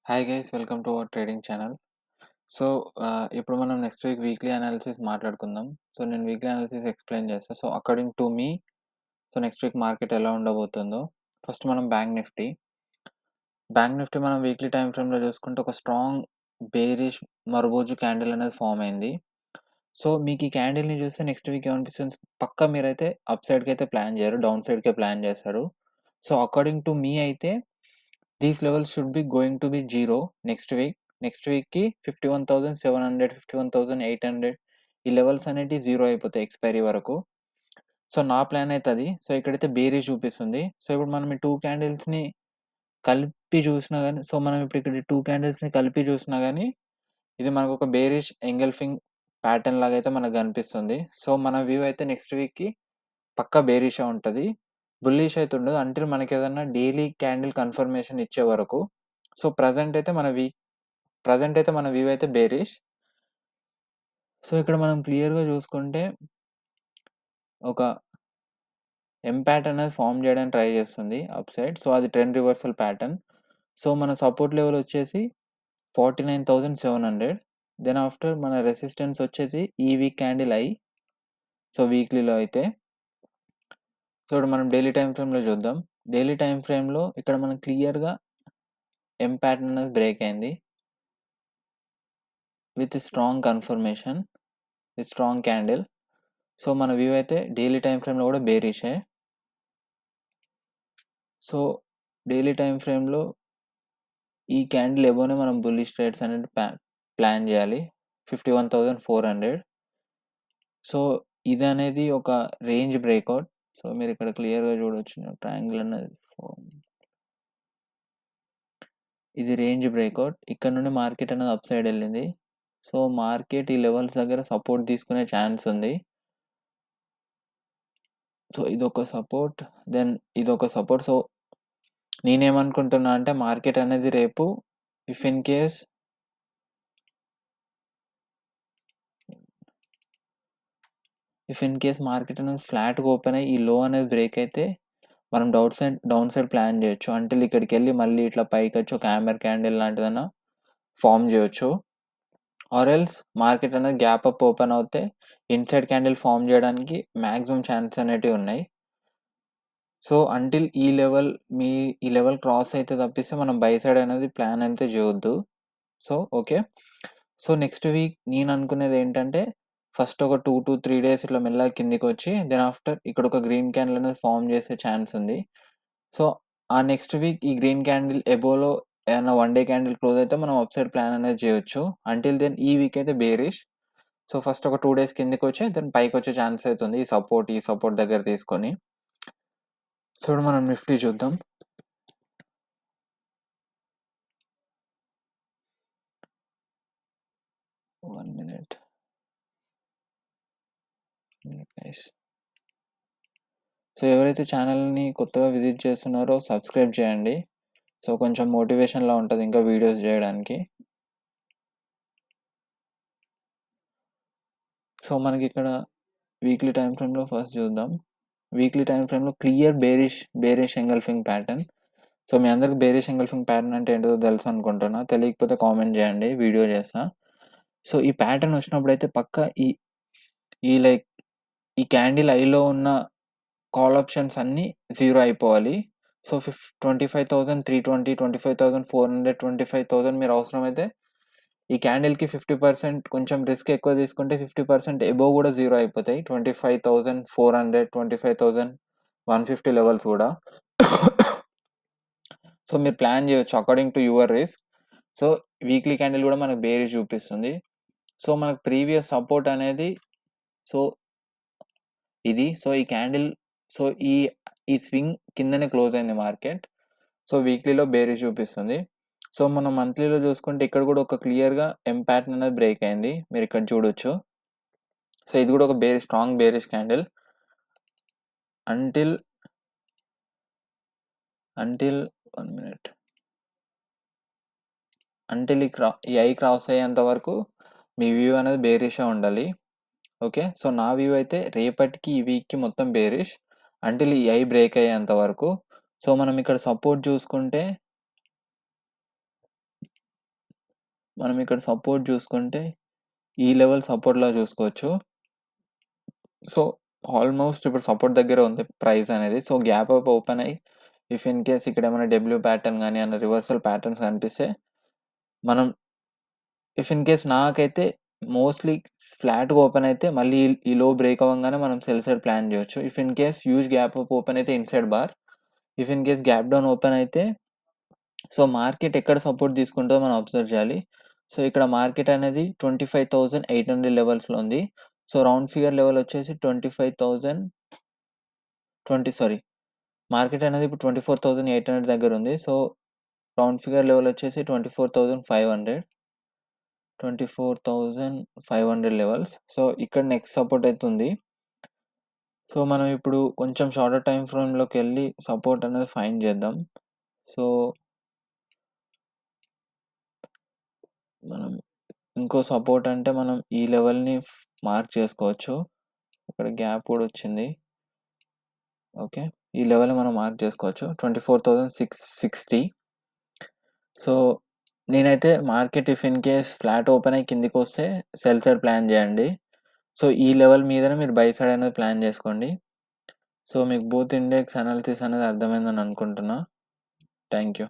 Hi guys, welcome to our trading channel. So, ఇప్పుడు మనం next weekly analysis మాట్లాడుకుందాం. So, నేను వీక్లీ అనాలిసిస్ ఎక్స్‌ప్లెయిన్ చేస్తా. So, according to me next week market ఎలా ఉండబోతుందో, first మనం బ్యాంక్ నిఫ్టీ మనం వీక్లీ టైమ్ ఫ్రేమ్‌లో చూసుకుంటే ఒక స్ట్రాంగ్ బేరిష్ మరబోజు క్యాండిల్ అనేది ఫార్మ్ అయింది. సో, మీకు ఈ క్యాండిల్‌ని చూస్తే నెక్స్ట్ వీక్ ఏమనిపిస్తుంది, పక్కా మీరైతే అప్ సైడ్‌కైతే ప్లాన్ చేయరు. డౌన్ సైడ్‌కే ప్లాన్ చేస్తారు. సో, అకార్డింగ్ టు మీ అయితే these levels should be going to be zero next week. Next వీక్‌కి 51,700, 51,800 ఈ లెవెల్స్ అనేటివి జీరో అయిపోతాయి ఎక్స్‌పైరీ వరకు. సో, నా ప్లాన్ అయితే అది. సో, ఇక్కడైతే బేరిష్ చూపిస్తుంది. సో, ఇప్పుడు మనం ఈ 2 క్యాండిల్స్‌ని కలిపి చూసినా గాని, సో, మనం ఇప్పుడు ఇక్కడ 2 క్యాండిల్స్‌ని కలిపి చూసినా గాని, ఇది మనకొక బేరిష్ ఎంగల్ఫింగ్ ప్యాటర్న్ లాగైతే మనకు కనిపిస్తుంది. సో, మన వ్యూ అయితే నెక్స్ట్ వీక్‌కి పక్కా బేరిషే ఉంటది. బుల్లిష్ అయితే ఉండదు అంటిల్ మనకేదన్నా డైలీ క్యాండిల్ కన్ఫర్మేషన్ ఇచ్చే వరకు. సో, ప్రెజెంట్ అయితే మన వ్యూ అయితే బేరిష్. సో, ఇక్కడ మనం క్లియర్‌గా చూసుకుంటే ఒక ఎం ప్యాటర్న్ అనేది ఫార్మ్ చేయడానికి ట్రై చేస్తుంది అప్ సైడ్. సో, అది ట్రెండ్ రివర్సల్ ప్యాటర్న్. సో, మన సపోర్ట్ లెవెల్ వచ్చేసి 49,700. దెన్ ఆఫ్టర్ మన రెసిస్టెన్స్ వచ్చేసి ఈ వీక్ క్యాండిల్ హై. సో, వీక్లీలో అయితే. సో, ఇప్పుడు మనం డైలీ టైమ్ ఫ్రేమ్‌లో చూద్దాం. డైలీ టైమ్ ఫ్రేమ్‌లో ఇక్కడ మనం క్లియర్‌గా ఎం ప్యాటర్న్ అనేది బ్రేక్ అయింది. With strong confirmation, with strong candle. So, మన వ్యూ అయితే డైలీ టైమ్ ఫ్రేమ్‌లో కూడా బేరిషే. సో, డైలీ టైమ్ ఫ్రేమ్‌లో ఈ క్యాండిల్ ఎబోవ్‌నే మనం బుల్లిష్ ట్రేడ్స్ అనేది ప్లాన్ చేయాలి. 51,400. సో, ఇదనేది ఒక రేంజ్ బ్రేక్‌ఔట్. సో, మీరిక్కడ క్లియర్‌గా చూడొచ్చు. ట్రయాంగిల్ అనేది ఇది రేంజ్ బ్రేక్‌ఔట్. ఇక్కడ నుండి మార్కెట్ అనేది అప్ సైడ్ ఎళ్ళింది. సో, మార్కెట్ ఈ లెవెల్స్ దగ్గర సపోర్ట్ తీసుకునే ఛాన్స్ ఉంది. సో, ఇదొక సపోర్ట్. దెన్ ఇదొక సపోర్ట్. సో, నేనేమనుకుంటున్నా అంటే మార్కెట్ అనేది రేపు ఇఫ్ ఇన్ కేస్ మార్కెట్ అనేది ఫ్లాట్‌గా ఓపెన్ అయ్యి ఈ లో అనేది బ్రేక్ అయితే మనం డౌన్ సైడ్ ప్లాన్ చేయొచ్చు. అంటిల్ ఇక్కడికెళ్ళి మళ్ళీ ఇట్లా పైకొచ్చి ఒక హామర్ క్యాండిల్ లాంటిదన్నా ఫార్మ్ చేయొచ్చు. ఆర్ ఎల్స్ మార్కెట్ అనేది గ్యాప్ అప్ ఓపెన్ అవుతే ఇన్‌సైడ్ క్యాండిల్ ఫార్మ్ చేయడానికి మాక్సిమం ఛాన్సెస్ అనేటివి ఉన్నాయి. సో, అంటిల్ ఈ లెవెల్ క్రాస్ అయితే తప్పిస్తే మనం బై సైడ్ అనేది ప్లాన్ అయితే చేయొద్దు. So, okay. So, next week నేననుకునేది ఏంటంటే ఫస్ట్ ఒక 2-3 డేస్ ఇట్లా మెల్లగా కిందికొచ్చి దెన్ ఆఫ్టర్ ఇక్కడ ఒక గ్రీన్ క్యాండిల్ అనేది ఫార్మ్ చేసే ఛాన్స్ ఉంది. సో, ఆ నెక్స్ట్ వీక్ ఈ గ్రీన్ క్యాండిల్ ఎబోవ్‌లో ఏదన్నా వన్ డే క్యాండిల్ క్లోజ్ అయితే మనం అప్ సైడ్ ప్లాన్ అనేది చేయొచ్చు. అంటిల్ దెన్ ఈ వీక్ అయితే బేరిష్. సో, ఫస్ట్ ఒక 2 డేస్ కిందకొచ్చి దెన్ పైకొచ్చే ఛాన్స్ అయితే ఉంది. ఈ సపోర్ట్ దగ్గర తీసుకొని. సో, ఇప్పుడు మనం నిఫ్టీ చూద్దాం. One minute. నైస్. సో, ఎవరైతే ఛానల్‌ని కొత్తగా విజిట్ చేస్తున్నారో సబ్స్క్రైబ్ చేయండి. సో, కొంచెం మోటివేషన్‌లా ఉంటది ఇంకా వీడియోస్ చేయడానికి. సో, మనకిక్కడ వీక్లీ టైమ్ ఫ్రేమ్‌లో ఫస్ట్ చూద్దాం. వీక్లీ టైమ్ ఫ్రేమ్‌లో clear bearish engulfing pattern. So, మీ అందరికి బేరిష్ ఎంగల్ఫింగ్ ప్యాటర్న్ అంటే ఏంటో తెలుసు అనుకుంటున్నా. తెలియకపోతే కామెంట్ చేయండి. వీడియో చేస్తా. సో, ఈ ప్యాటర్న్ వచ్చినప్పుడైతే పక్కా లైక్ ఈ క్యాండిల్ హైలో ఉన్న కాల్ ఆప్షన్స్ అన్నీ జీరో అయిపోవాలి. సో, 25,320, 25,400, 25,000 మీరు అవసరమైతే ఈ క్యాండిల్‌కి 50% కొంచెం రిస్క్ ఎక్కువ తీసుకుంటే 50% అబోవ్ కూడా జీరో అయిపోతాయి. 25,400, 25,150 లెవెల్స్ కూడా. సో, మీరు ప్లాన్ చేయొచ్చు according to your risk. So, weekly candle కూడా మనకు బేరిష్ చూపిస్తుంది. సో, మనకు ప్రీవియస్ సపోర్ట్ అనేది సో, ఇది. సో, ఈ క్యాండిల్ సో, ఈ స్వింగ్ కిందనే క్లోజ్ అయింది మార్కెట్. సో, వీక్లీలో బేరిష్ చూపిస్తుంది. సో, మనం మంత్లీలో చూసుకుంటే ఇక్కడ కూడా ఒక క్లియర్‌గా ఎం ప్యాటర్న్ అనేది బ్రేక్ అయింది. మీరిక్కడ చూడొచ్చు. సో, ఇది కూడా ఒక strong bearish candle. Until 1 minute. Until ఈ హై క్రాస్ అయ్యేంత వరకు మీ వ్యూ అనేది బేరిషే ఉండాలి. ఓకే. సో, నా వ్యూ అయితే రేపటికి ఈ వీక్‌కి మొత్తం బేరిష్. అంటిల్ ఈ హై బ్రేక్ అయ్యేంత వరకు. సో, మనం ఇక్కడ సపోర్ట్ చూసుకుంటే మనం ఇక్కడ సపోర్ట్ చూసుకుంటే ఈ లెవెల్ సపోర్ట్‌లా చూసుకోవచ్చు. సో, ఆల్మోస్ట్ ఇప్పుడు సపోర్ట్ దగ్గర ఉంది ప్రైస్ అనేది. సో, గ్యాప్ అప్ ఓపెన్ అయ్యి ఇఫ్ ఇన్ కేస్ ఇక్కడ ఏమైనా డబ్ల్యూ ప్యాటర్న్ గాని ఏమైనా రివర్సల్ ప్యాటర్న్స్ కనిపిస్తే మనం ఇఫ్ ఇన్ కేస్ నాకైతే మోస్ట్‌లీ ఫ్లాట్‌గా ఓపెన్ అయితే మళ్ళీ ఈ లో బ్రేక్ అవ్వంగానే మనం సెల్ సైడ్ ప్లాన్ చేయొచ్చు. If in case huge gap up open అయితే inside bar. If in case gap down open అయితే సో, మార్కెట్ ఎక్కడ సపోర్ట్ తీసుకుంటదో మనం అబ్జర్వ్ చేయాలి. సో, ఇక్కడ మార్కెట్ అనేది 25,800 లెవెల్స్‌లో ఉంది. సో, రౌండ్ ఫిగర్ లెవెల్ వచ్చేసి 25,020 సారీ. మార్కెట్ అనేది ఇప్పుడు 24,800 దగ్గర ఉంది. సో, రౌండ్ ఫిగర్ లెవెల్ వచ్చేసి 24,500. 24,500 లెవెల్స్. సో, ఇక్కడ నెక్స్ట్ సపోర్ట్ అయితే ఉంది. సో, మనం ఇప్పుడు కొంచెం షార్టర్ టైమ్ ఫ్రేమ్‌లోకెళ్ళి సపోర్ట్ అనేది ఫైండ్ చేద్దాం. సో, మనం ఇంకో సపోర్ట్ అంటే మనం ఈ లెవెల్‌ని మార్క్ చేసుకోవచ్చు. ఇక్కడ గ్యాప్ కూడా వచ్చింది. ఓకే. ఈ లెవెల్‌ని మనం మార్క్ చేసుకోవచ్చు. 24,660. సో, నేనైతే market if in case flat open అయ్యి కిందికొస్తే సెల్ సైడ్ ప్లాన్ చేయండి. సో, ఈ లెవెల్ మీదనే మీరు బై సైడ్ అనేది ప్లాన్ చేసుకోండి. సో, మీకు బోత్ ఇండెక్స్ అనాలిసిస్ అనేది అర్థమైందని అనుకుంటున్నా. Thank you.